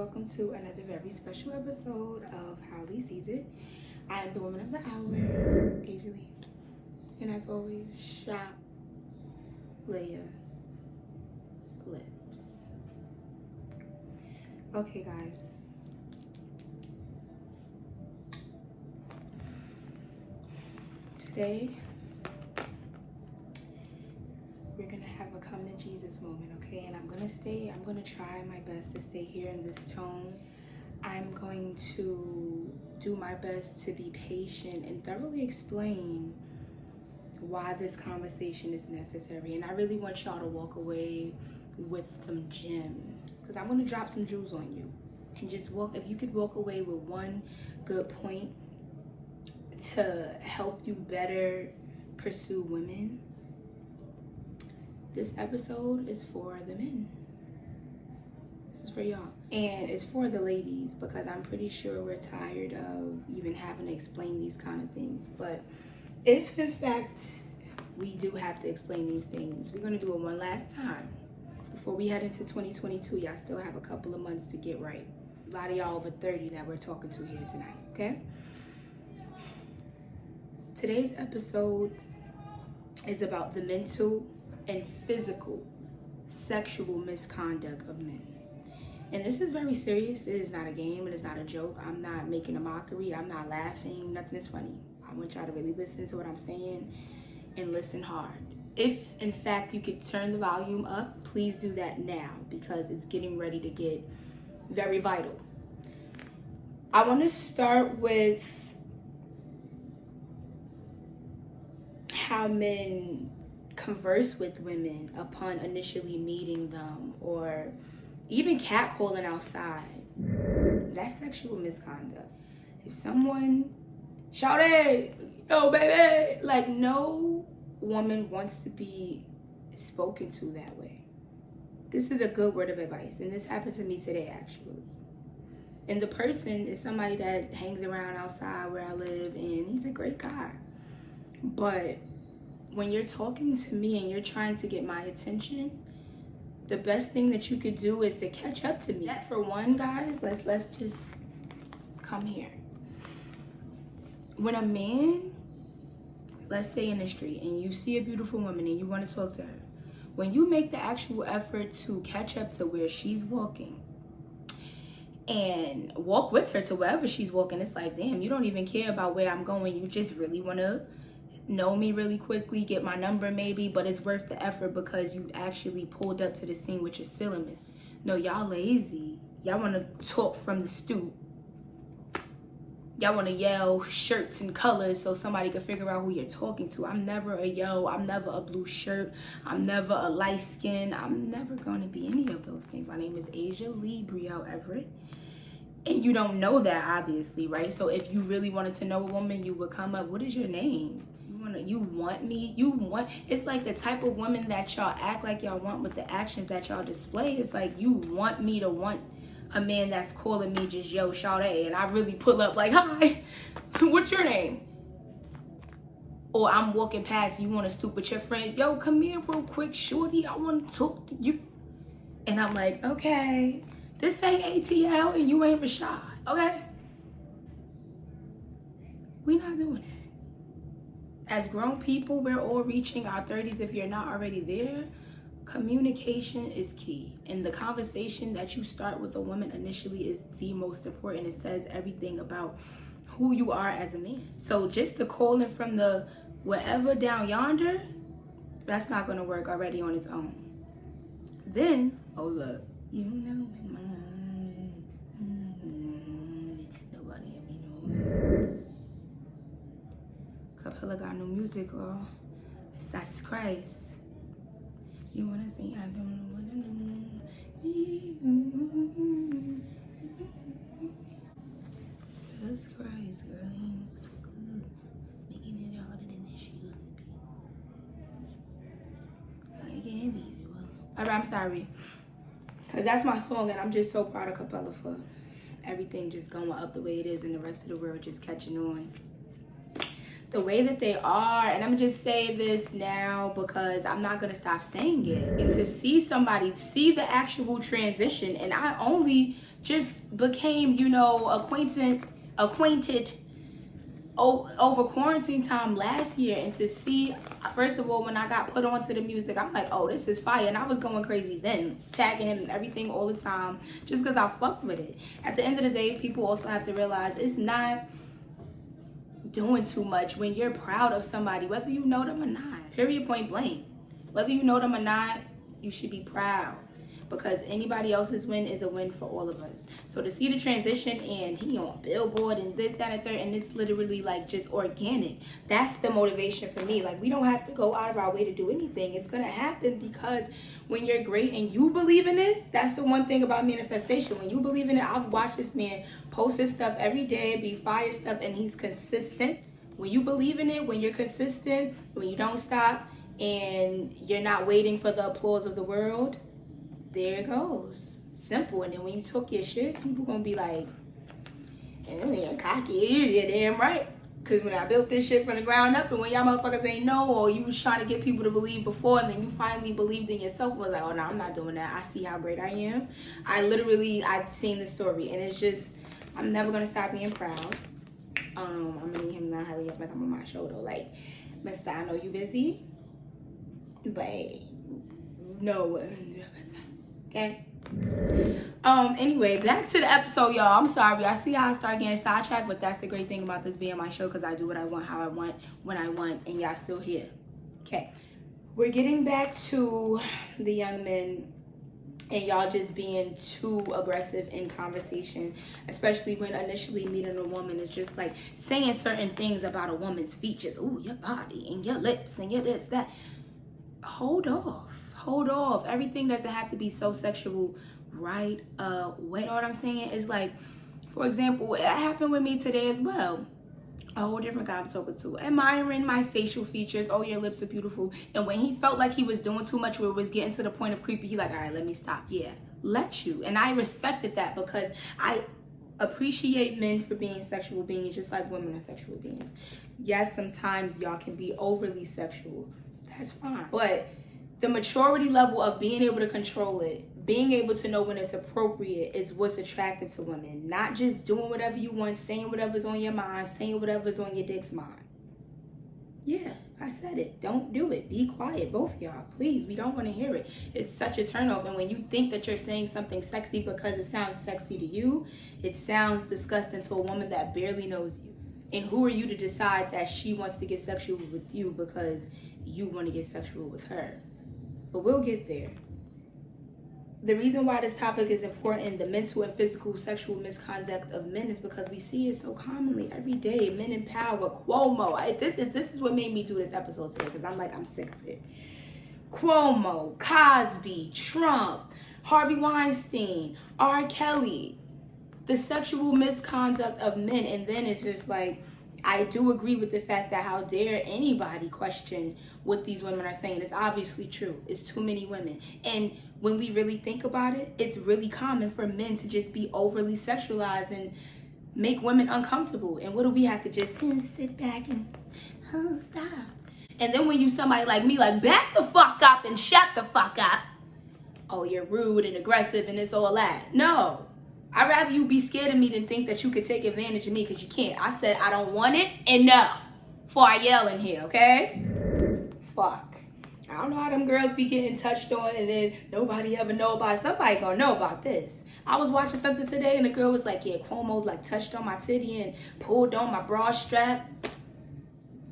welcome to another very special episode of How Lee Sees It. I am the woman of the hour, Asia Lee. And as always, shop, Leia, lips. Okay, guys. Today, we're gonna have a come to Jesus moment, okay? And I'm gonna try my best to stay here in this tone. I'm going to do my best to be patient and thoroughly explain why this conversation is necessary. And I really want y'all to walk away with some gems, because I'm gonna drop some jewels on you. And just if you could walk away with one good point to help you better pursue women, this episode is for the men. This is for y'all. And it's for the ladies, because I'm pretty sure we're tired of even having to explain these kind of things. But if in fact we do have to explain these things, we're gonna do it one last time. Before we head into 2022, y'all still have a couple of months to get right. A lot of y'all over 30 that we're talking to here tonight, okay? Today's episode is about the mental and physical sexual misconduct of men. And this is very serious. It is not a game. It is not a joke. I'm not making a mockery. I'm not laughing. Nothing is funny. I want y'all to really listen to what I'm saying and listen hard. If in fact you could turn the volume up, please do that now, because it's getting ready to get very vital. I want to start with how men converse with women upon initially meeting them, or even catcalling outside. That's sexual misconduct. If someone shout, "Hey, yo, baby," like, no woman wants to be spoken to that way. This is a good word of advice, and this happened to me today, actually. And the person is somebody that hangs around outside where I live, and he's a great guy. But when you're talking to me and you're trying to get my attention, the best thing that you could do is to catch up to me. That for one, guys, let's just come here. When a man, let's say in the street, and you see a beautiful woman and you want to talk to her, when you make the actual effort to catch up to where she's walking and walk with her to wherever she's walking, it's like, damn, you don't even care about where I'm going. You just really want to know me really quickly, get my number maybe, but it's worth the effort because you actually pulled up to the scene with your silliness. No, y'all lazy. Y'all want to talk from the stoop. Y'all want to yell shirts and colors so somebody can figure out who you're talking to. I'm never a yo. I'm never a blue shirt. I'm never a light skin. I'm never going to be any of those things. My name is Asia Lee Brielle Everett. And you don't know that, obviously, right? So if you really wanted to know a woman, you would come up, what is your name? You want me? It's like the type of woman that y'all act like y'all want with the actions that y'all display. It's like you want me to want a man that's calling me just yo, Sade, and I really pull up like, hi, what's your name? Or I'm walking past, you want to stoop with your friend, yo, come here real quick, shorty, I want to talk to you. And I'm like, okay, this ain't ATL and you ain't Rashad, okay? We not doing that. As grown people, we're all reaching our 30s. If you're not already there, communication is key. And the conversation that you start with a woman initially is the most important. It says everything about who you are as a man. So just the calling from the wherever down yonder, that's not going to work already on its own. Then, oh look, you know me, nobody ever knows. Capella got new music, girl. Jesus Christ. You wanna say I don't know what I know. Jesus Christ, girl, you look so good. Making it harder than it should be. I can't leave you alone. Alright, I'm sorry. Cause that's my song, and I'm just so proud of Capella for everything just going up the way it is and the rest of the world just catching on the way that they are. And I'm just say this now because I'm not gonna stop saying it. And to see somebody see the actual transition, and I only just became, acquainted over quarantine time last year. And to see, first of all, when I got put onto the music, I'm like, oh, this is fire. And I was going crazy then, tagging him and everything all the time, just because I fucked with it. At the end of the day, people also have to realize it's not doing too much when you're proud of somebody, whether you know them or not. Period, point blank. Whether you know them or not, you should be proud, because anybody else's win is a win for all of us. So to see the transition, and he on Billboard and this, that, and third, and it's literally like just organic. That's the motivation for me. Like, we don't have to go out of our way to do anything. It's gonna happen, because when you're great and you believe in it, that's the one thing about manifestation. When you believe in it, I've watched this man post his stuff every day, be fire stuff, and he's consistent. When you believe in it, when you're consistent, when you don't stop, and you're not waiting for the applause of the world, there it goes. Simple. And then when you talk your shit, people gonna be like, you're cocky, you're damn right. Because when I built this shit from the ground up, and when y'all motherfuckers ain't know, or you was trying to get people to believe before, and then you finally believed in yourself, was like, oh no, I'm not doing that. I see how great I am. I've seen the story, and it's just, I'm never gonna stop being proud. I'm gonna need him to hurry up and come on my show though. Like, Mister, I know you busy, but no. Okay. Anyway, back to the episode, y'all. I'm sorry. I see how I start getting sidetracked, but that's the great thing about this being my show, because I do what I want, how I want, when I want, and y'all still here. Okay. We're getting back to the young men and y'all just being too aggressive in conversation, especially when initially meeting a woman. It's just like saying certain things about a woman's features. Ooh, your body and your lips and your this, that. Hold off. Everything doesn't have to be so sexual right away. You know what I'm saying? It's like, for example, it happened with me today as well. A whole different guy I'm talking to, admiring my facial features. Oh, your lips are beautiful. And when he felt like he was doing too much, where it was getting to the point of creepy, he like, all right, let me stop. Yeah, let you. And I respected that, because I appreciate men for being sexual beings, just like women are sexual beings. Yes, sometimes y'all can be overly sexual. That's fine. But the maturity level of being able to control it, being able to know when it's appropriate, is what's attractive to women. Not just doing whatever you want, saying whatever's on your mind, saying whatever's on your dick's mind. Yeah, I said it. Don't do it. Be quiet, both of y'all. Please, we don't want to hear it. It's such a turnoff. And when you think that you're saying something sexy because it sounds sexy to you, it sounds disgusting to a woman that barely knows you. And who are you to decide that she wants to get sexual with you because you want to get sexual with her? But we'll get there. The reason why this topic is important, the mental and physical sexual misconduct of men, is because we see it so commonly every day. Men in power, Cuomo. This is what made me do this episode today, because I'm sick of it. Cuomo, Cosby, Trump, Harvey Weinstein, R. Kelly. The sexual misconduct of men. And then it's just like, I do agree with the fact that how dare anybody question what these women are saying. It's obviously true. It's too many women. And when we really think about it, it's really common for men to just be overly sexualized and make women uncomfortable. And what do we have to just sit back and stop? And then when you somebody like me, like, back the fuck up and shut the fuck up. Oh, you're rude and aggressive and it's all that. No. I'd rather you be scared of me than think that you could take advantage of me, because you can't. I said I don't want it, and no. Before I yell in here, okay? Fuck. I don't know how them girls be getting touched on and then nobody ever know about it. Somebody gonna know about this. I was watching something today and the girl was like, yeah, Cuomo like touched on my titty and pulled on my bra strap.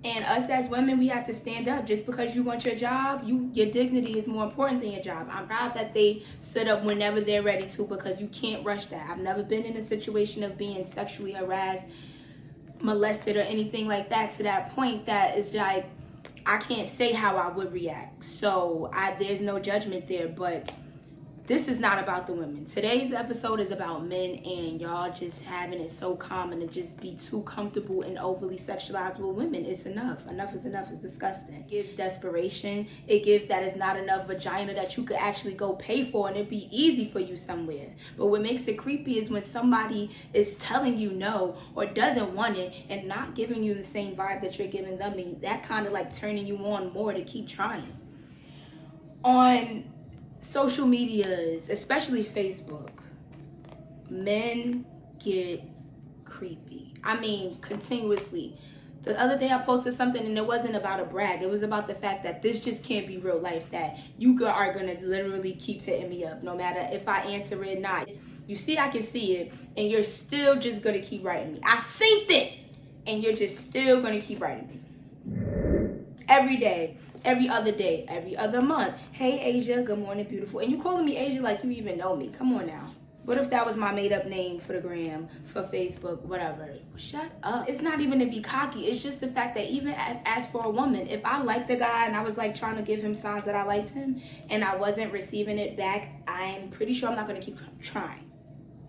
And us as women, we have to stand up. Just because you want your job, your dignity is more important than your job. I'm proud that they sit up whenever they're ready to, because you can't rush that. I've never been in a situation of being sexually harassed, molested, or anything like that to that point that is like, I can't say how I would react. So there's no judgment there, but this is not about the women. Today's episode is about men, and y'all just having it so common to just be too comfortable and overly sexualized with women. It's enough. Enough is enough. It's disgusting. It gives desperation. It gives that it's not enough vagina that you could actually go pay for and it'd be easy for you somewhere. But what makes it creepy is when somebody is telling you no or doesn't want it and not giving you the same vibe that you're giving them, and that kind of like turning you on more to keep trying. On social medias, especially Facebook, Men get creepy. I mean, continuously. The other day I posted something and it wasn't about a brag. It was about the fact that this just can't be real life, that you are going to literally keep hitting me up no matter if I answer it or not. You see, I can see it and you're still just going to keep writing me. I seen it and you're just still going to keep writing me. Every day, every other day, every other month. Hey, Asia, good morning, beautiful. And you calling me Asia like you even know me. Come on now. What if that was my made-up name for the gram, for Facebook, whatever? Shut up. It's not even to be cocky. It's just the fact that even as for a woman, if I liked the guy and I was like trying to give him signs that I liked him and I wasn't receiving it back, I'm pretty sure I'm not going to keep trying.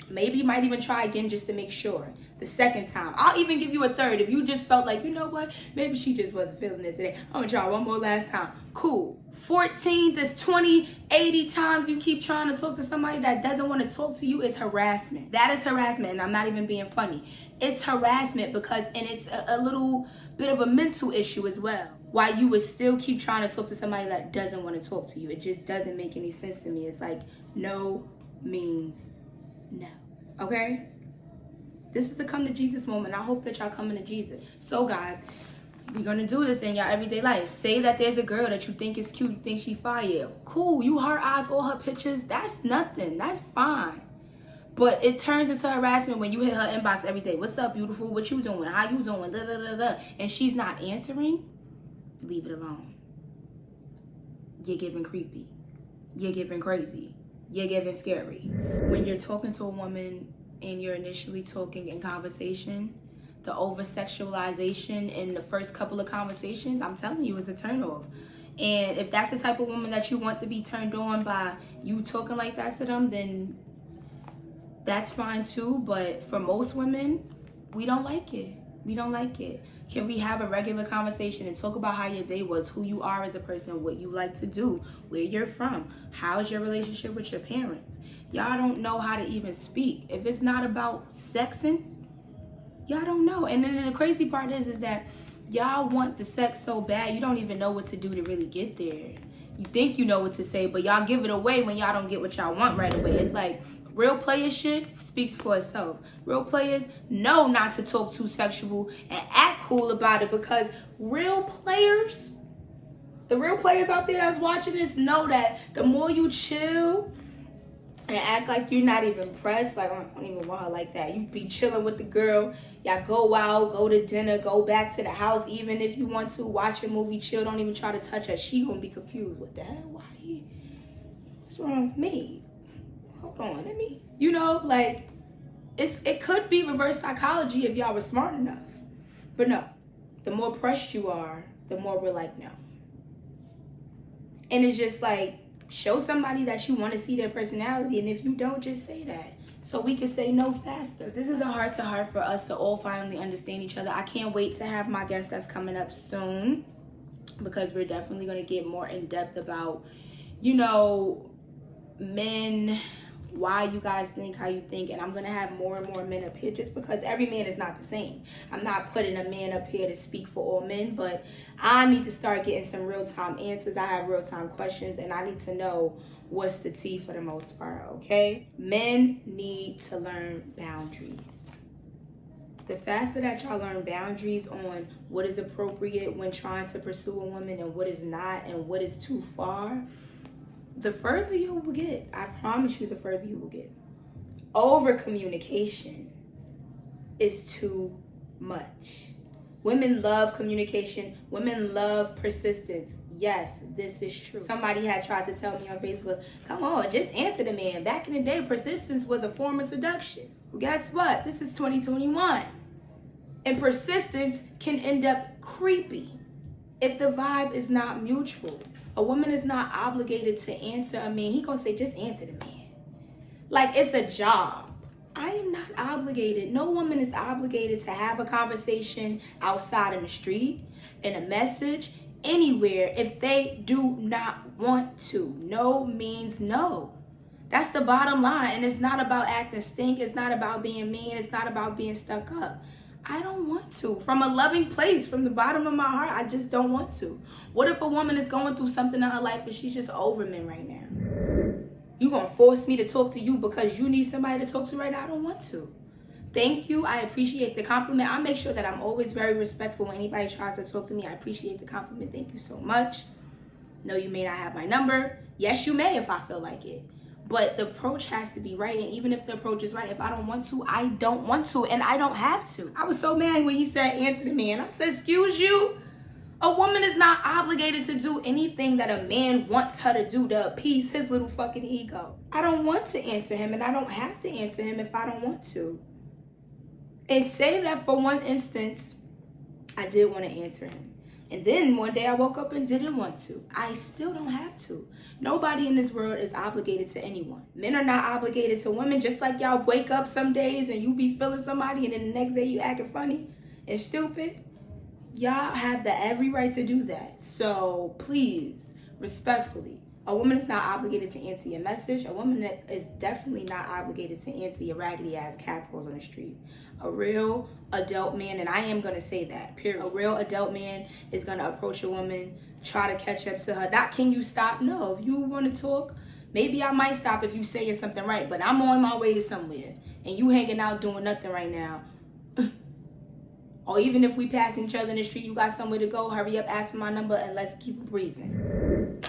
Maybe might even try again just to make sure. The second time. I'll even give you a third. If you just felt like, you know what? Maybe she just wasn't feeling it today. I'm going to try one more last time. Cool. 14 to 20, 80 times you keep trying to talk to somebody that doesn't want to talk to you is harassment. That is harassment, and I'm not even being funny. It's harassment because, and it's a little bit of a mental issue as well. Why you would still keep trying to talk to somebody that doesn't want to talk to you. It just doesn't make any sense to me. It's like no means no. Okay? This is a come to Jesus moment. I hope that y'all coming to Jesus. So guys, we're gonna do this in y'all everyday life. Say that there's a girl that you think is cute, you think she fire. Cool, you her eyes, all her pictures. That's nothing. That's fine. But it turns into harassment when you hit her inbox every day. What's up, beautiful? What you doing? How you doing? Da, da, da, da. And she's not answering. Leave it alone. You're giving creepy. You're giving crazy. You're giving scary. When you're talking to a woman and you're initially talking in conversation, the over-sexualization in the first couple of conversations, I'm telling you, is a turnoff. And if that's the type of woman that you want to be turned on by you talking like that to them, then that's fine too. But for most women, we don't like it. We don't like it. Can we have a regular conversation and talk about how your day was, who you are as a person, what you like to do, where you're from, how's your relationship with your parents? Y'all don't know how to even speak. If it's not about sexing, y'all don't know. And then the crazy part is that y'all want the sex so bad, you don't even know what to do to really get there. You think you know what to say, but y'all give it away when y'all don't get what y'all want right away. It's like real player shit speaks for itself. Real players know not to talk too sexual and act cool about it, because real players, the real players out there that's watching this know that the more you chill and act like you're not even pressed, like I don't even want her like that. You be chilling with the girl, y'all go out, go to dinner, go back to the house, even if you want to, watch a movie, chill, don't even try to touch her. She gonna be confused. What the hell? Why? What's wrong with me? Hold on, let me, you know, like, it could be reverse psychology if y'all were smart enough. But no, the more pressed you are, the more we're like, no. And it's just like, show somebody that you want to see their personality, and if you don't, just say that, so we can say no faster. This is a heart-to-heart for us to all finally understand each other. I can't wait to have my guest that's coming up soon, because we're definitely going to get more in-depth about, you know, men, why you guys think how you think. And I'm going to have more and more men up here, just because every man is not the same. I'm not putting a man up here to speak for all men, but I need to start getting some real-time answers. I have real-time questions, and I need to know what's the tea for the most part, okay? Men need to learn boundaries. The faster that y'all learn boundaries on what is appropriate when trying to pursue a woman and what is not and what is too far, the further you will get. I promise you, the further you will get. Over communication is too much. Women love communication. Women love persistence. Yes, this is true. Somebody had tried to tell me on Facebook, come on, just answer the man. Back in the day, persistence was a form of seduction. Well, guess what? This is 2021. And persistence can end up creepy if the vibe is not mutual. A woman is not obligated to answer a man. He gonna say, just answer the man. Like it's a job. I am not obligated. No woman is obligated to have a conversation outside in the street, in a message, anywhere, if they do not want to. No means no. That's the bottom line. And it's not about acting stink. It's not about being mean. It's not about being stuck up. I don't want to. From a loving place, from the bottom of my heart, I just don't want to. What if a woman is going through something in her life and she's just over men right now? You gonna force me to talk to you because you need somebody to talk to right now? I don't want to. Thank you. I appreciate the compliment. I make sure that I'm always very respectful when anybody tries to talk to me. I appreciate the compliment. Thank you so much. No, you may not have my number. Yes, you may if I feel like it. But the approach has to be right. And even if the approach is right, if I don't want to, I don't want to. And I don't have to. I was so mad when he said, answer the man. I said, excuse you? A woman is not obligated to do anything that a man wants her to do to appease his little fucking ego. I don't want to answer him, and I don't have to answer him if I don't want to. And say that for one instance, I did want to answer him. And then one day I woke up and didn't want to. I still don't have to. Nobody in this world is obligated to anyone. Men are not obligated to women, just like y'all wake up some days and you be feeling somebody and then the next day you acting funny and stupid. Y'all have the every right to do that. So please, respectfully, a woman is not obligated to answer your message. A woman is definitely not obligated to answer your raggedy ass catcalls on the street. A real adult man, and I am going to say that, period. A real adult man is going to approach a woman, try to catch up to her. Not can you stop? No. If you want to talk, maybe I might stop if you saying something right. But I'm on my way to somewhere, and you hanging out doing nothing right now. Or even if we passing each other in the street, you got somewhere to go, hurry up, ask for my number, and let's keep breathing.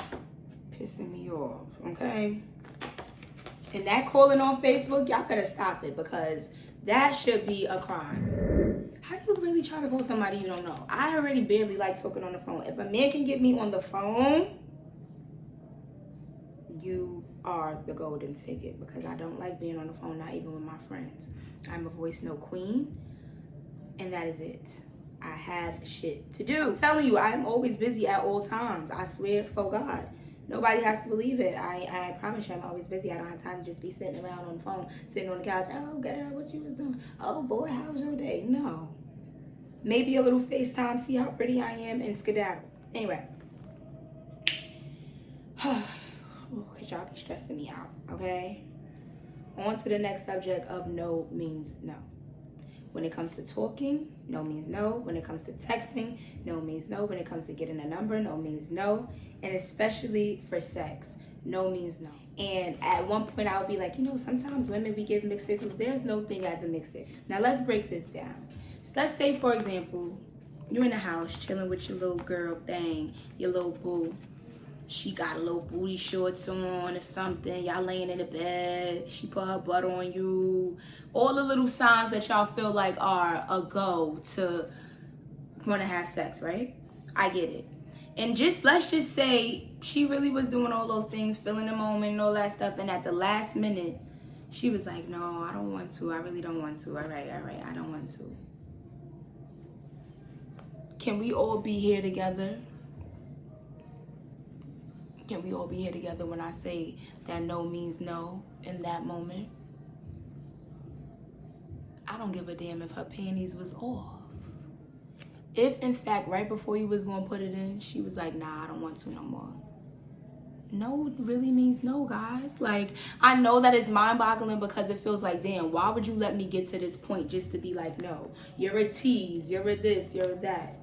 Pissing me off, okay? And that calling on Facebook, y'all better stop it because that should be a crime. How do you really try to call somebody you don't know? I already barely like talking on the phone. If a man can get me on the phone, you are the golden ticket because I don't like being on the phone, not even with my friends. I'm a voice note queen. And that is it. I have shit to do. I'm telling you, I'm always busy at all times. I swear for God. Nobody has to believe it. I promise you I'm always busy. I don't have time to just be sitting around on the phone, sitting on the couch. Oh, girl, what you was doing? Oh, boy, how was your day? No. Maybe a little FaceTime, see how pretty I am, and skedaddle. Anyway. Because y'all be stressing me out, okay? On to the next subject of no means no. When it comes to talking, no means no. When it comes to texting, no means no. When it comes to getting a number, no means no. And especially for sex, no means no. And at one point I would be like, sometimes women, we give mixed signals. There's no thing as a mixed signal. Now let's break this down. So let's say, for example, you're in the house chilling with your little girl thing, your little boo. She got a little booty shorts on or something. Y'all laying in the bed. She put her butt on you. All the little signs that y'all feel like are a go to want to have sex, right? I get it. And let's just say she really was doing all those things, feeling the moment and all that stuff. And at the last minute, she was like, no, I don't want to. I really don't want to. All right. I don't want to. Can we all be here together? Can we all be here together when I say that no means no in that moment? I don't give a damn if her panties was off. If, in fact, right before you was going to put it in, she was like, nah, I don't want to no more. No really means no, guys. Like, I know that it's mind-boggling because it feels like, damn, why would you let me get to this point just to be like, no, you're a tease, you're a this, you're a that.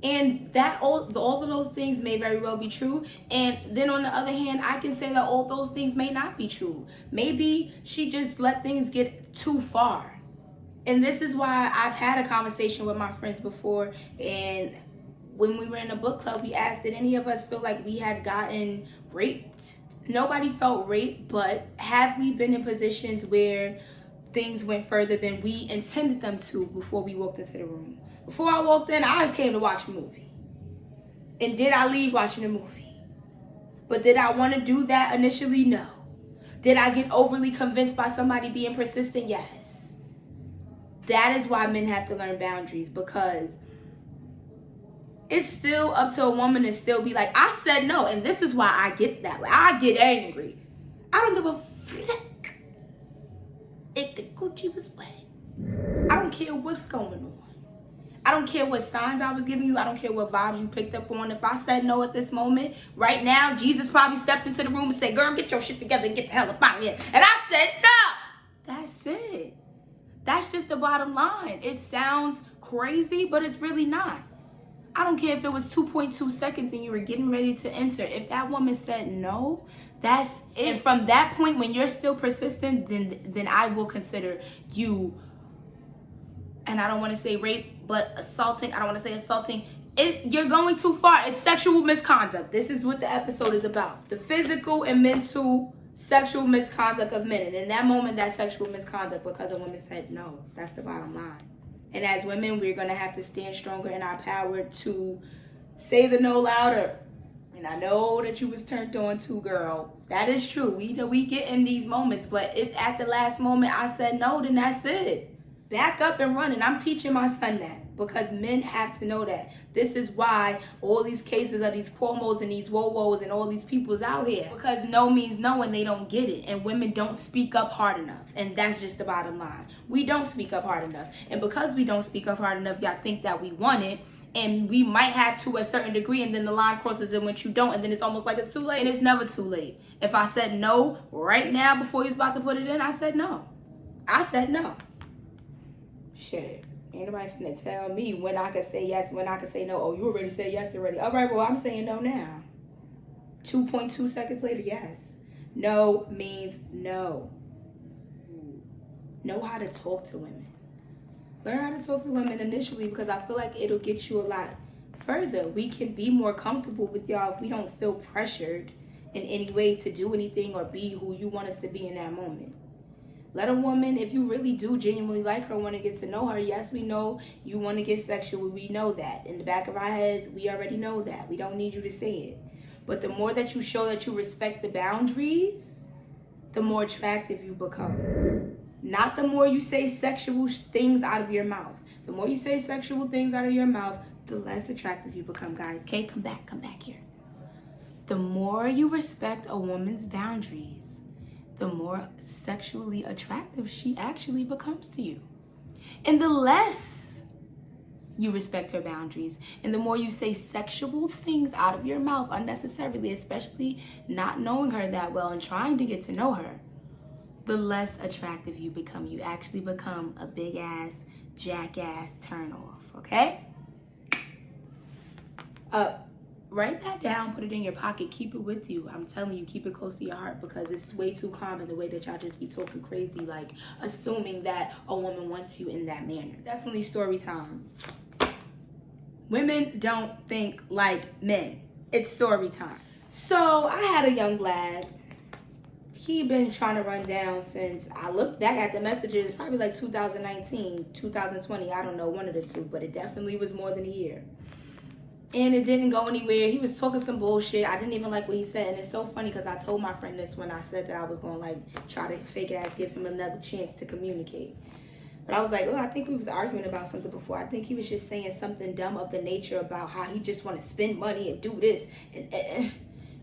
And that all of those things may very well be true. And then on the other hand, I can say that all those things may not be true. Maybe she just let things get too far. And this is why I've had a conversation with my friends before. And when we were in the book club, we asked, did any of us feel like we had gotten raped? Nobody felt raped, but have we been in positions where things went further than we intended them to before we walked into the room? Before I walked in, I came to watch a movie. And did I leave watching a movie? But did I want to do that initially? No. Did I get overly convinced by somebody being persistent? Yes. That is why men have to learn boundaries, because it's still up to a woman to still be like, I said no, and this is why I get that way. I get angry. I don't give a flick if the Gucci was wet. I don't care what's going on. I don't care what signs I was giving you. I don't care what vibes you picked up on. If I said no at this moment, right now, Jesus probably stepped into the room and said, girl, get your shit together and get the hell up out of here. And I said no. That's it. That's just the bottom line. It sounds crazy, but it's really not. I don't care if it was 2.2 seconds and you were getting ready to enter. If that woman said no, That's it. And from that point, when you're still persistent, then I will consider you, and I don't want to say rape, but assaulting. I don't want to say assaulting. You're going too far. It's sexual misconduct. This is what the episode is about. The physical and mental sexual misconduct of men. And in that moment, that's sexual misconduct because a woman said no. That's the bottom line. And as women, we're going to have to stand stronger in our power to say the no louder. And I know that you was turned on too, girl. That is true. We know we get in these moments. But if at the last moment I said no, then that's it. Back up and run. And I'm teaching my son that, because men have to know that. This is why all these cases of these Cuomos and these Wowos and all these people's out here. Because no means no and they don't get it. And women don't speak up hard enough. And that's just the bottom line. We don't speak up hard enough. And because we don't speak up hard enough, y'all think that we want it. And we might have to a certain degree, and then the line crosses in when you don't, and then it's almost like it's too late. And it's never too late. If I said no right now before he was about to put it in, I said no. I said no. Shit. Ain't nobody finna tell me when I can say yes, when I can say no. Oh, you already said yes already. All right, well, I'm saying no now. 2.2 seconds later, yes. No means no. Know how to talk to women. Learn how to talk to women initially, because I feel like it'll get you a lot further. We can be more comfortable with y'all if we don't feel pressured in any way to do anything or be who you want us to be in that moment. Let a woman, if you really do genuinely like her, want to get to know her. Yes, we know you want to get sexual. We know that. In the back of our heads, we already know that. We don't need you to say it. But the more that you show that you respect the boundaries, the more attractive you become. Not the more you say sexual things out of your mouth. The more you say sexual things out of your mouth, the less attractive you become, guys. Okay, come back here. The more you respect a woman's boundaries, the more sexually attractive she actually becomes to you. And the less you respect her boundaries, and the more you say sexual things out of your mouth unnecessarily, especially not knowing her that well and trying to get to know her, the less attractive you become. You actually become a big ass, jackass turn off, okay? Write that down, put it in your pocket, keep it with you. I'm telling you, keep it close to your heart, because it's way too common the way that y'all just be talking crazy, like assuming that a woman wants you in that manner. Definitely story time. Women don't think like men. It's story time. So I had a young lad. He been trying to run down since I looked back at the messages, probably like 2019, 2020. I don't know, one of the two, but it definitely was more than a year. And it didn't go anywhere. He was talking some bullshit. I didn't even like what he said. And it's so funny because I told my friend this when I said that I was going to like try to fake ass give him another chance to communicate. But I was like, oh, I think we was arguing about something before. I think he was just saying something dumb of the nature about how he just want to spend money and do this. And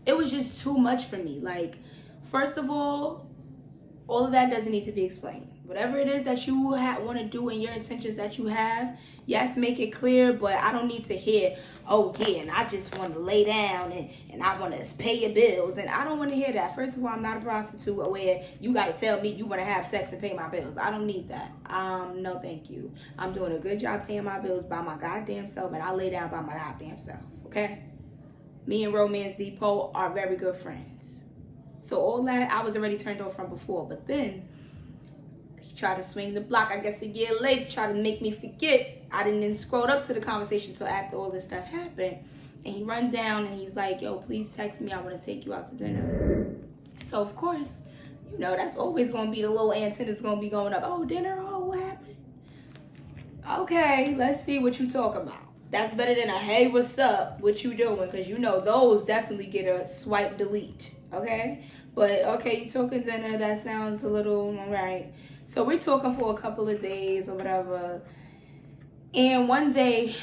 it was just too much for me. Like, first of all of that doesn't need to be explained. Whatever it is that you want to do and your intentions that you have, yes, make it clear, but I don't need to hear, oh, yeah, and I just want to lay down and I want to pay your bills. And I don't want to hear that. First of all, I'm not a prostitute where you got to tell me you want to have sex and pay my bills. I don't need that. No, thank you. I'm doing a good job paying my bills by my goddamn self, and I lay down by my goddamn self, okay? Me and Romance Depot are very good friends. So all that, I was already turned off from before. But then he tried to swing the block, I guess a year later, tried to make me forget. I didn't even scroll up to the conversation until after all this stuff happened. And he run down and he's like, yo, please text me. I want to take you out to dinner. So, of course, you know, that's always going to be the little antennas going to be going up. Oh, dinner? Oh, what happened? Okay, let's see what you talking about. That's better than a, hey, what's up? What you doing? Because, you know, those definitely get a swipe delete. Okay? But, okay, you talking dinner. That sounds a little, all right. So we're talking for a couple of days or whatever. And one day,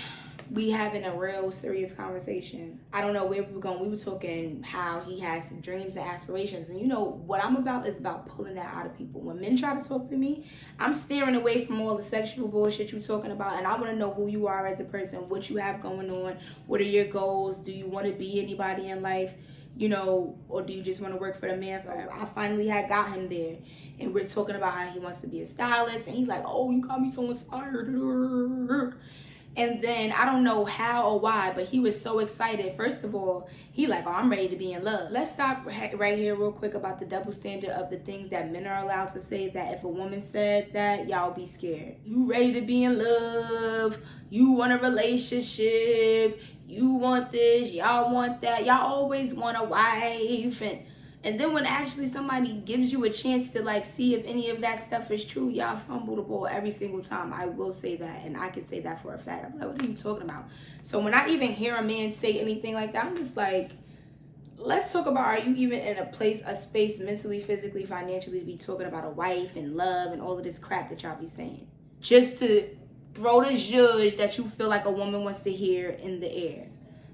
we having a real serious conversation. I don't know where we were going. We were talking how he has dreams and aspirations. And you know, what I'm about is about pulling that out of people. When men try to talk to me, I'm steering away from all the sexual bullshit you're talking about. And I want to know who you are as a person, what you have going on, what are your goals, do you want to be anybody in life, you know, or do you just want to work for the man forever? I finally had got him there. And we're talking about how he wants to be a stylist. And he's like, oh, you got me so inspired. And then I don't know how or why, but he was so excited. First of all, he like, oh, I'm ready to be in love. Let's stop right here real quick about the double standard of the things that men are allowed to say, that if a woman said that, y'all be scared. You ready to be in love. You want a relationship. You want this. Y'all want that. Y'all always want a wife. And then when actually somebody gives you a chance to like see if any of that stuff is true, y'all fumble the ball every single time. I will say that, and I can say that for a fact. I'm like, what are you talking about? So when I even hear a man say anything like that, I'm just like, let's talk about, are you even in a space mentally, physically, financially to be talking about a wife and love and all of this crap that y'all be saying? Just to throw the judge that you feel like a woman wants to hear in the air.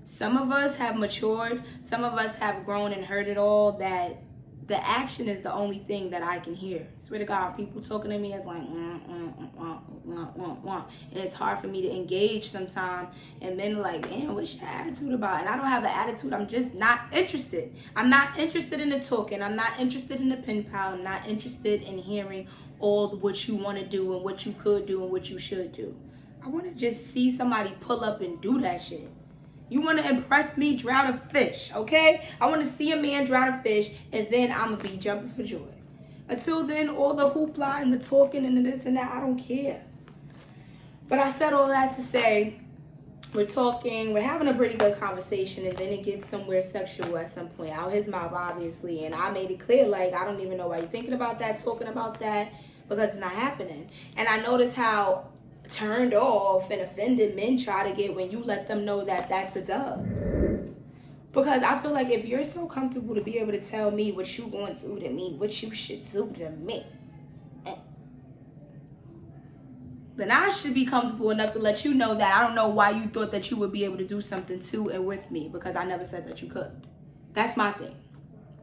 Some of us have matured. Some of us have grown and heard it all, that the action is the only thing that I can hear. Swear to God, people talking to me as like, and it's hard for me to engage sometimes. And men are like, damn, what's your attitude about? And I don't have an attitude. I'm just not interested. I'm not interested in the talking. I'm not interested in the pen pal. I'm not interested in hearing all what you want to do and what you could do and what you should do. I want to just see somebody pull up and do that shit. You want to impress me, drown a fish, okay? I want to see a man drown a fish, and then I'm going to be jumping for joy. Until then, all the hoopla and the talking and the this and that, I don't care. But I said all that to say, we're talking, we're having a pretty good conversation, and then it gets somewhere sexual at some point. Out his mouth, obviously, and I made it clear, like, I don't even know why you're thinking about that, talking about that, because it's not happening. And I noticed how turned off and offended men try to get when you let them know that that's a dub. Because I feel like if you're so comfortable to be able to tell me what you going through to me, what you should do to me, then I should be comfortable enough to let you know that I don't know why you thought that you would be able to do something to and with me, because I never said that you could. That's my thing.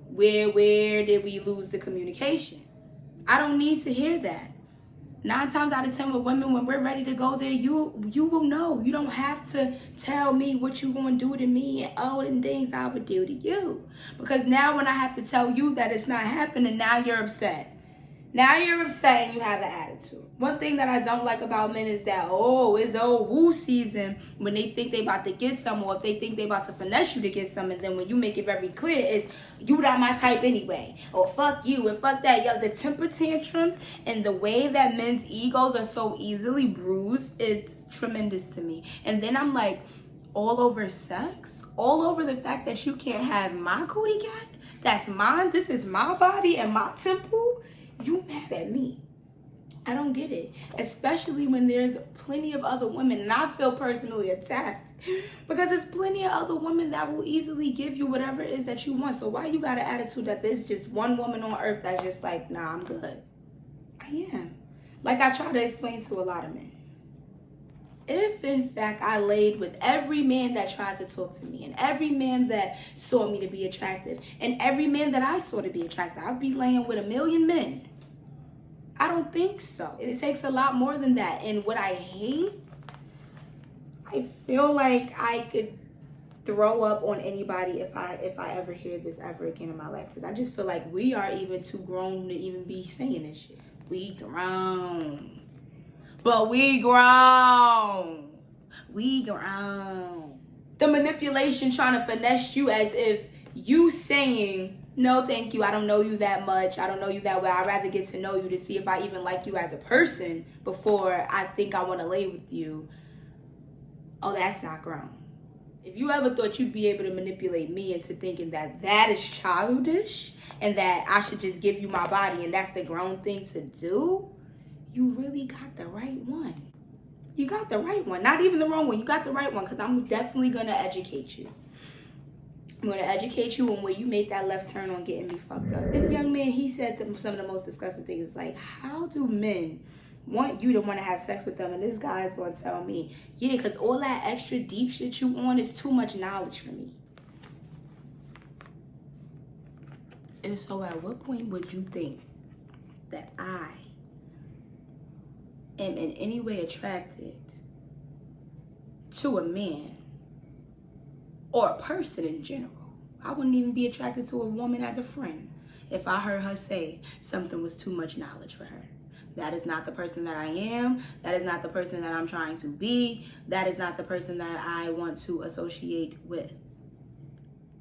Where did we lose the communication? I don't need to hear that. 9 times out of 10 with women, when we're ready to go there, you will know. You don't have to tell me what you're going to do to me and all the things I would do to you. Because now when I have to tell you that it's not happening, now you're upset. Now you're upset and you have an attitude. One thing that I don't like about men is that, oh, it's old woo season when they think they about to get some, or if they think they about to finesse you to get some, and then when you make it very clear, it's you not my type anyway, or fuck you and fuck that. Yo, the temper tantrums and the way that men's egos are so easily bruised, it's tremendous to me. And then I'm like, all over sex, all over the fact that you can't have my cootie cat, that's mine, this is my body and my temple. You mad at me. I don't get it. Especially when there's plenty of other women, and I feel personally attacked because there's plenty of other women that will easily give you whatever it is that you want. So why you got an attitude that there's just one woman on earth that's just like, nah, I'm good? I am. Like I try to explain to a lot of men. If in fact I laid with every man that tried to talk to me and every man that saw me to be attractive and every man that I saw to be attractive, I'd be laying with 1,000,000 men. I don't think so. It takes a lot more than that. And what I hate, I feel like I could throw up on anybody if I ever hear this ever again in my life. Because I just feel like we are even too grown to even be saying this shit. We grown. But we grown. We grown. The manipulation trying to finesse you as if you saying, no, thank you. I don't know you that much. I don't know you that well. I'd rather get to know you to see if I even like you as a person before I think I want to lay with you. Oh, that's not grown. If you ever thought you'd be able to manipulate me into thinking that that is childish and that I should just give you my body and that's the grown thing to do, you really got the right one. You got the right one. Not even the wrong one. You got the right one, because I'm definitely going to educate you. I'm going to educate you on where you made that left turn on getting me fucked up. This young man, he said some of the most disgusting things. Like, how do men want you to want to have sex with them? And this guy is going to tell me, yeah, because all that extra deep shit you on is too much knowledge for me. And so at what point would you think that I am in any way attracted to a man or a person in general? I wouldn't even be attracted to a woman as a friend if I heard her say something was too much knowledge for her. That is not the person that I am. That is not the person that I'm trying to be. That is not the person that I want to associate with.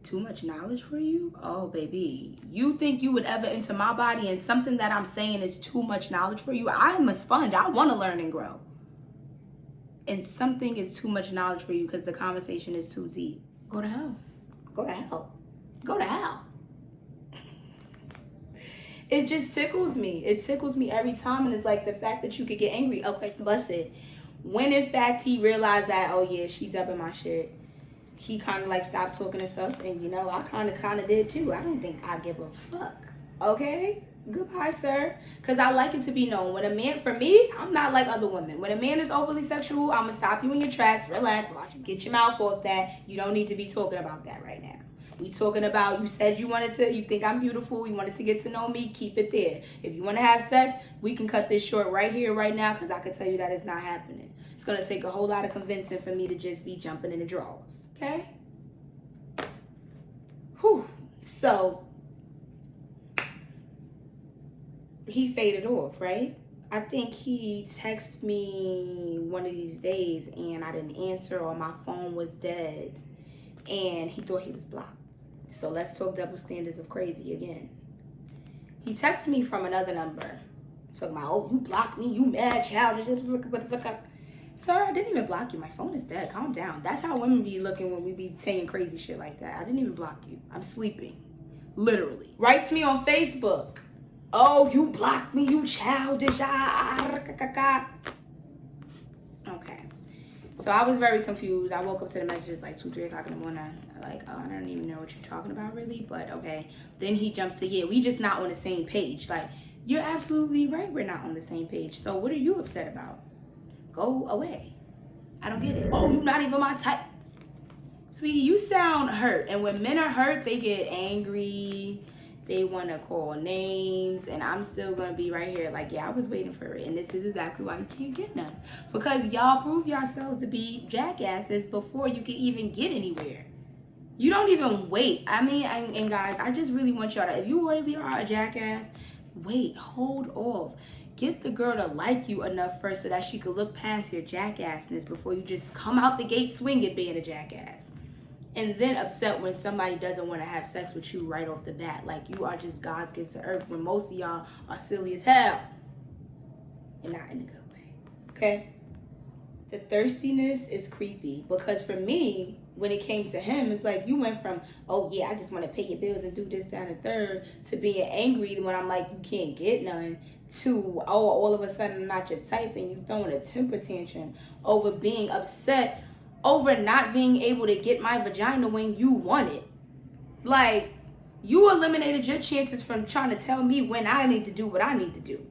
Too much knowledge for you? Oh, baby. You think you would ever enter my body and something that I'm saying is too much knowledge for you? I am a sponge. I want to learn and grow. And something is too much knowledge for you because the conversation is too deep. Go to hell. Go to hell. Go to hell. It just tickles me. It tickles me every time. And it's like the fact that you could get angry. Okay, so busted. When in fact he realized that, oh yeah, she's up in my shit, he kind of like stopped talking and stuff. And you know, I kind of did too. I don't think I give a fuck. Okay? Goodbye, sir. Because I like it to be known. When a man, for me, I'm not like other women. When a man is overly sexual, I'm going to stop you in your tracks. Relax. Watch you. Get your mouth off that. You don't need to be talking about that right now. We talking about, you said you think I'm beautiful. You wanted to get to know me. Keep it there. If you want to have sex, we can cut this short right here, right now, because I can tell you that it's not happening. It's going to take a whole lot of convincing for me to just be jumping in the drawers. Okay? Whew. So he faded off, right? I think he texted me one of these days and I didn't answer, or my phone was dead and he thought he was blocked. So let's talk double standards of crazy again. He texted me from another number. Talking about, oh, you blocked me, you mad, childish. Sir, I didn't even block you. My phone is dead. Calm down. That's how women be looking when we be saying crazy shit like that. I didn't even block you. I'm sleeping. Literally. Writes me on Facebook. Oh, you blocked me, you childish. Okay. So I was very confused. I woke up to the messages like 2, 3 o'clock in the morning. Like, oh, I don't even know what you're talking about really, but okay. Then he jumps to, yeah, we just not on the same page. Like, you're absolutely right, we're not on the same page. So what are you upset about? Go away. I don't get it. Oh, you're not even my type. Sweetie, you sound hurt. And when men are hurt, they get angry. They want to call names, and I'm still going to be right here like, yeah, I was waiting for it, and this is exactly why you can't get none. Because y'all prove yourselves to be jackasses before you can even get anywhere. You don't even wait. I mean, and guys, I just really want y'all to, if you really are a jackass, wait, hold off. Get the girl to like you enough first so that she could look past your jackassness before you just come out the gate swinging being a jackass. And then upset when somebody doesn't want to have sex with you right off the bat. Like you are just God's gift to earth when most of y'all are silly as hell. And not in a good way. Okay? The thirstiness is creepy. Because for me, when it came to him, it's like you went from, oh yeah, I just want to pay your bills and do this, that, and third, to being angry when I'm like, you can't get none, to, oh, all of a sudden I'm not your type and you throwing a temper tantrum over being upset over not being able to get my vagina when you want it. Like, you eliminated your chances from trying to tell me when I need to do what I need to do.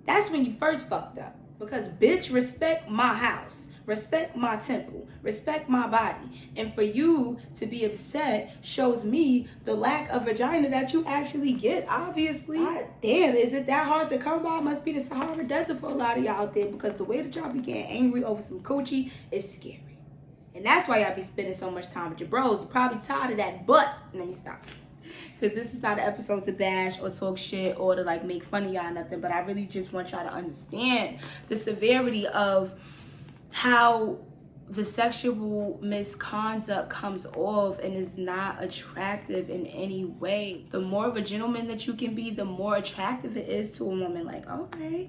That's when you first fucked up. Because, bitch, respect my house. Respect my temple. Respect my body. And for you to be upset shows me the lack of vagina that you actually get, obviously. God damn, is it that hard to come by? It must be the Sahara Desert for a lot of y'all out there. Because the way that y'all be getting angry over some coochie is scary. And that's why y'all be spending so much time with your bros. You're probably tired of that, but let me stop. Because this is not an episode to bash or talk shit or to like make fun of y'all or nothing. But I really just want y'all to understand the severity of how the sexual misconduct comes off and is not attractive in any way. The more of a gentleman that you can be, the more attractive it is to a woman. Like, okay,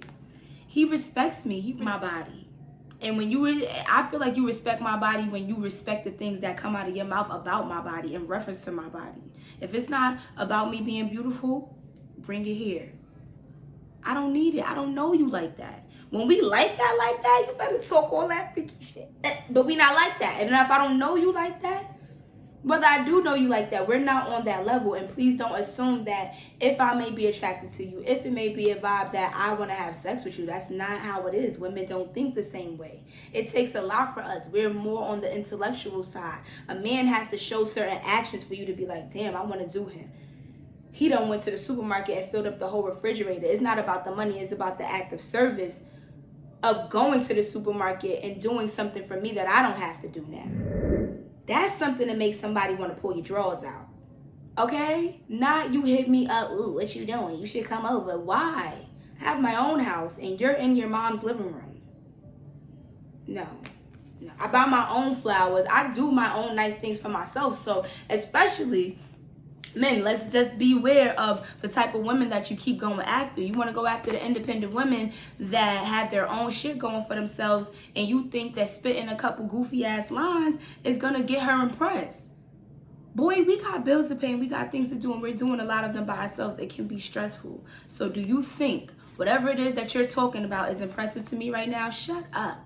he respects me. He my body. And when I feel like you respect my body when you respect the things that come out of your mouth about my body in reference to my body. If it's not about me being beautiful, bring it here. I don't need it. I don't know you like that. When we like that, you better talk all that freaky shit. But we not like that. And if I don't know you like that, whether I do know you like that, we're not on that level. And please don't assume that if I may be attracted to you, if it may be a vibe that I want to have sex with you, that's not how it is. Women don't think the same way. It takes a lot for us. We're more on the intellectual side. A man has to show certain actions for you to be like, damn, I want to do him. He done went to the supermarket and filled up the whole refrigerator. It's not about the money. It's about the act of service of going to the supermarket and doing something for me that I don't have to do now. That's something to make somebody want to pull your drawers out. Okay? Not you hit me up, ooh, what you doing? You should come over. Why? I have my own house and you're in your mom's living room. No. I buy my own flowers. I do my own nice things for myself. So especially men, let's just be aware of the type of women that you keep going after. You want to go after the independent women that have their own shit going for themselves, and you think that spitting a couple goofy ass lines is going to get her impressed. Boy, we got bills to pay and we got things to do, and we're doing a lot of them by ourselves. It can be stressful. So do you think whatever it is that you're talking about is impressive to me right now? Shut up.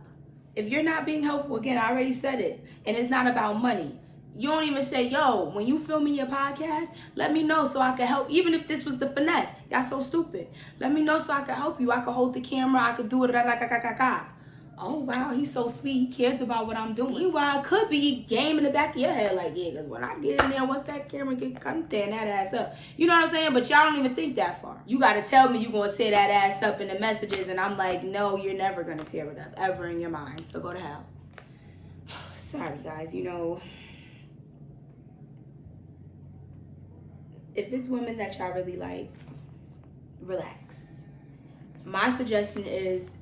If you're not being helpful, again, I already said it, and it's not about money. You don't even say, yo, when you film me your podcast, let me know so I can help. Even if this was the finesse. Y'all so stupid. Let me know so I can help you. I can hold the camera. I can do it. Oh, wow, he's so sweet. He cares about what I'm doing. Meanwhile, it could be game in the back of your head. Like, yeah, because when I get in there, once that camera get cut, I'm tearing that ass up. You know what I'm saying? But y'all don't even think that far. You got to tell me you're going to tear that ass up in the messages. And I'm like, no, you're never going to tear it up. Ever in your mind. So go to hell. Sorry, guys. You know, if it's women that y'all really like, relax. My suggestion is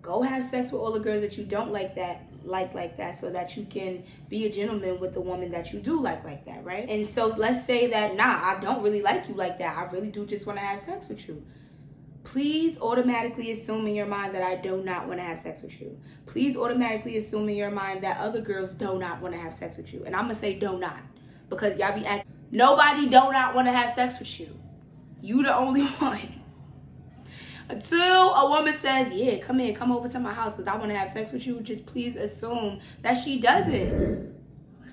go have sex with all the girls that you don't like that, so that you can be a gentleman with the woman that you do like that, right? And so let's say that, nah, I don't really like you like that. I really do just want to have sex with you. Please automatically assume in your mind that I do not want to have sex with you. Please automatically assume in your mind that other girls do not want to have sex with you. And I'm going to say do not, because y'all be acting. Nobody do not want to have sex with you. You the only one. Until a woman says, yeah, come over to my house because I want to have sex with you, just please assume that she doesn't.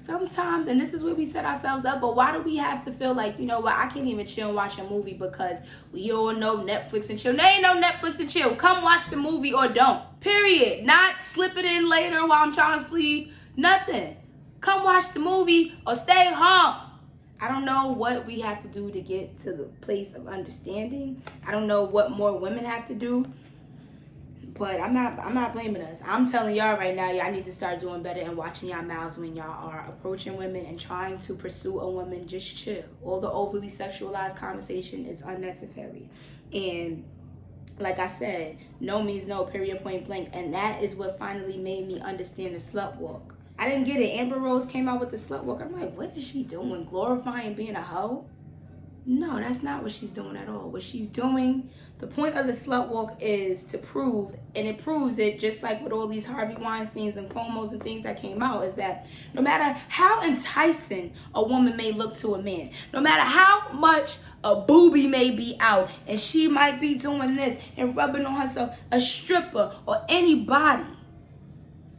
Sometimes, and this is where we set ourselves up, but why do we have to feel like, you know what, I can't even chill and watch a movie because we all know Netflix and chill. There ain't no Netflix and chill. Come watch the movie or don't. Period. Not slip it in later while I'm trying to sleep. Nothing. Come watch the movie or stay home. I don't know what we have to do to get to the place of understanding. I don't know what more women have to do. But I'm not blaming us. I'm telling y'all right now, y'all need to start doing better and watching y'all mouths when y'all are approaching women and trying to pursue a woman. Just chill. All the overly sexualized conversation is unnecessary. And like I said, no means no, period, point blank. And that is what finally made me understand the slut walk. I didn't get it. Amber Rose came out with the slut walk. I'm like, what is she doing? Glorifying being a hoe? No, that's not what she's doing at all. What she's doing, the point of the slut walk is to prove, and it proves it just like with all these Harvey Weinsteins and Cuomos and things that came out, is that no matter how enticing a woman may look to a man, no matter how much a boobie may be out and she might be doing this and rubbing on herself, a stripper or anybody,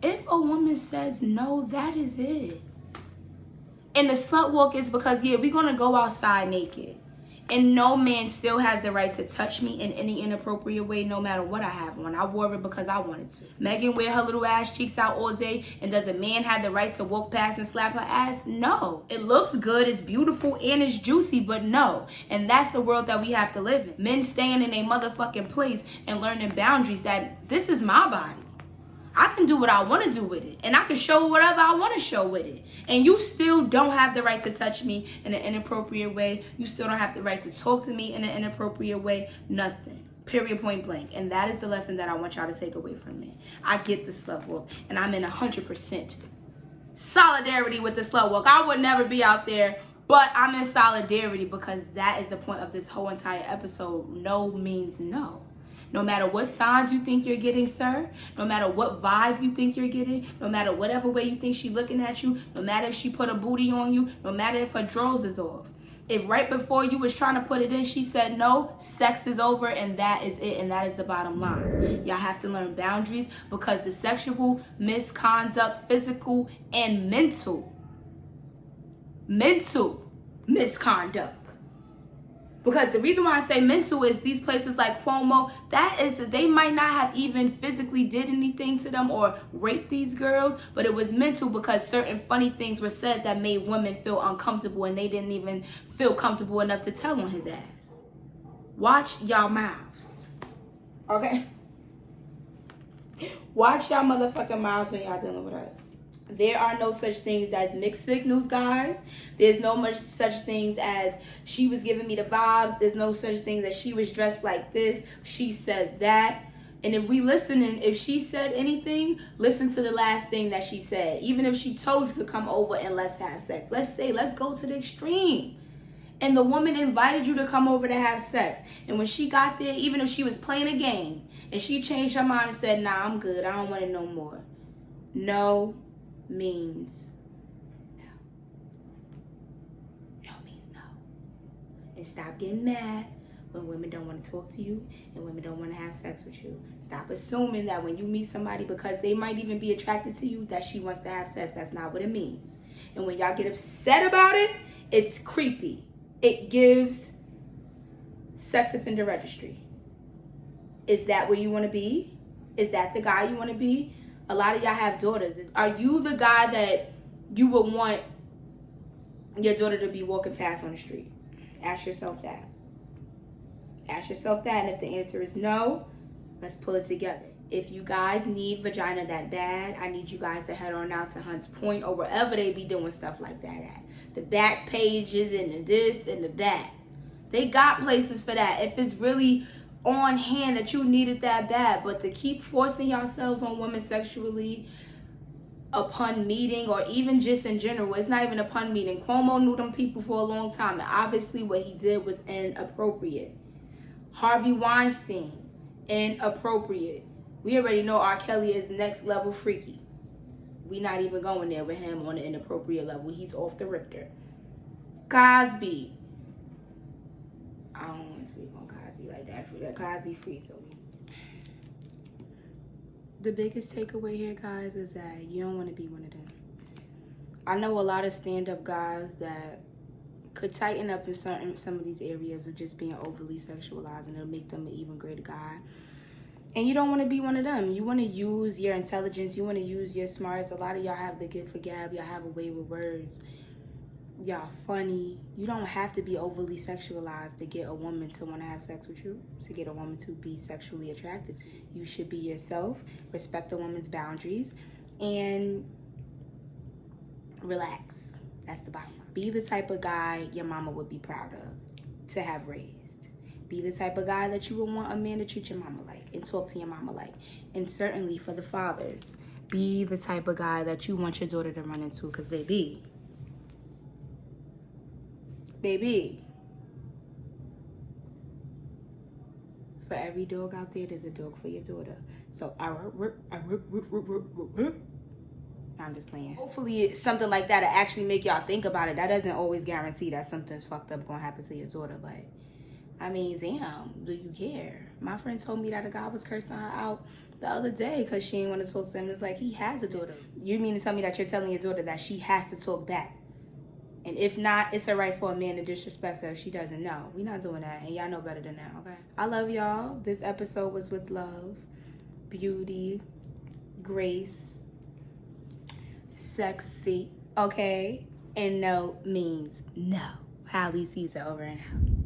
if a woman says no, that is it. And the slut walk is because, yeah, we're going to go outside naked. And no man still has the right to touch me in any inappropriate way, no matter what I have on. I wore it because I wanted to. Megan wear her little ass cheeks out all day, and does a man have the right to walk past and slap her ass? No. It looks good, it's beautiful, and it's juicy, but no. And that's the world that we have to live in. Men staying in a motherfucking place and learning boundaries that this is my body. I can do what I want to do with it. And I can show whatever I want to show with it. And you still don't have the right to touch me in an inappropriate way. You still don't have the right to talk to me in an inappropriate way. Nothing. Period, point blank. And that is the lesson that I want y'all to take away from me. I get the slut walk. And I'm in 100% solidarity with the slut walk. I would never be out there, but I'm in solidarity because that is the point of this whole entire episode. No means no. No matter what signs you think you're getting, sir, no matter what vibe you think you're getting, no matter whatever way you think she's looking at you, no matter if she put a booty on you, no matter if her drawers is off. If right before you was trying to put it in, she said no, sex is over, and that is it, and that is the bottom line. Y'all have to learn boundaries because the sexual misconduct, physical and mental misconduct. Because the reason why I say mental is these places like Cuomo, they might not have even physically did anything to them or raped these girls, but it was mental because certain funny things were said that made women feel uncomfortable and they didn't even feel comfortable enough to tell on his ass. Watch y'all mouths. Okay? Watch y'all motherfucking mouths when y'all dealing with us. There are no such things as mixed signals, guys. There's no much such things as she was giving me the vibes. There's no such thing as she was dressed like this, she said that. And if we listening, if she said anything, listen to the last thing that she said. Even if she told you to come over and let's have sex. Let's say, let's go to the extreme. And the woman invited you to come over to have sex. And when she got there, even if she was playing a game, and she changed her mind and said, nah, I'm good, I don't want it no more. No means no. No means no. And stop getting mad when women don't want to talk to you and women don't want to have sex with you. Stop assuming that when you meet somebody, because they might even be attracted to you, that she wants to have sex. That's not what it means. And when y'all get upset about it, it's creepy. It gives sex offender registry. Is that where you want to be? Is that the guy you want to be? A lot of y'all have daughters. Are you the guy that you would want your daughter to be walking past on the street? Ask yourself that. Ask yourself that, and if the answer is no, let's pull it together. If you guys need vagina that bad, I need you guys to head on out to Hunts Point or wherever they be doing stuff like that at. The back pages and the this and the that. They got places for that. If it's really on hand that you need it that bad, but to keep forcing yourselves on women sexually upon meeting, or even just in general, it's not even upon meeting. Cuomo knew them people for a long time, and obviously what he did was inappropriate. Harvey Weinstein, inappropriate. We already know R. Kelly is next level freaky. We not even going there with him on the inappropriate level. He's off the Richter. Cosby. I don't want to speak on Cosby like that. Cosby free, so. The biggest takeaway here, guys, is that you don't want to be one of them. I know a lot of stand-up guys that could tighten up in some of these areas of just being overly sexualized, and it'll make them an even greater guy. And you don't want to be one of them. You want to use your intelligence. You want to use your smarts. A lot of y'all have the gift for gab. Y'all have a way with words. Y'all funny. You don't have to be overly sexualized to get a woman to want to have sex with you, to get a woman to be sexually attracted to you. You should be yourself, respect the woman's boundaries, and relax. That's the bottom line. Be the type of guy your mama would be proud of to have raised. Be the type of guy that you would want a man to treat your mama like and talk to your mama like. And certainly for the fathers, be the type of guy that you want your daughter to run into, because baby, for every dog out there, there's a dog for your daughter. So I'm just playing. Hopefully something like that will actually make y'all think about it. That doesn't always guarantee that something's fucked up gonna happen to your daughter, but I mean, damn, do you care? My friend told me that a guy was cursing her out the other day because she didn't want to talk to him. It's like, he has a daughter. You mean to tell me that you're telling your daughter that she has to talk back? And if not, it's her right for a man to disrespect her if she doesn't know. We're not doing that, and y'all know better than that, okay? I love y'all. This episode was with love, beauty, grace, sexy, okay? And no means no. Holly Caesar over and out.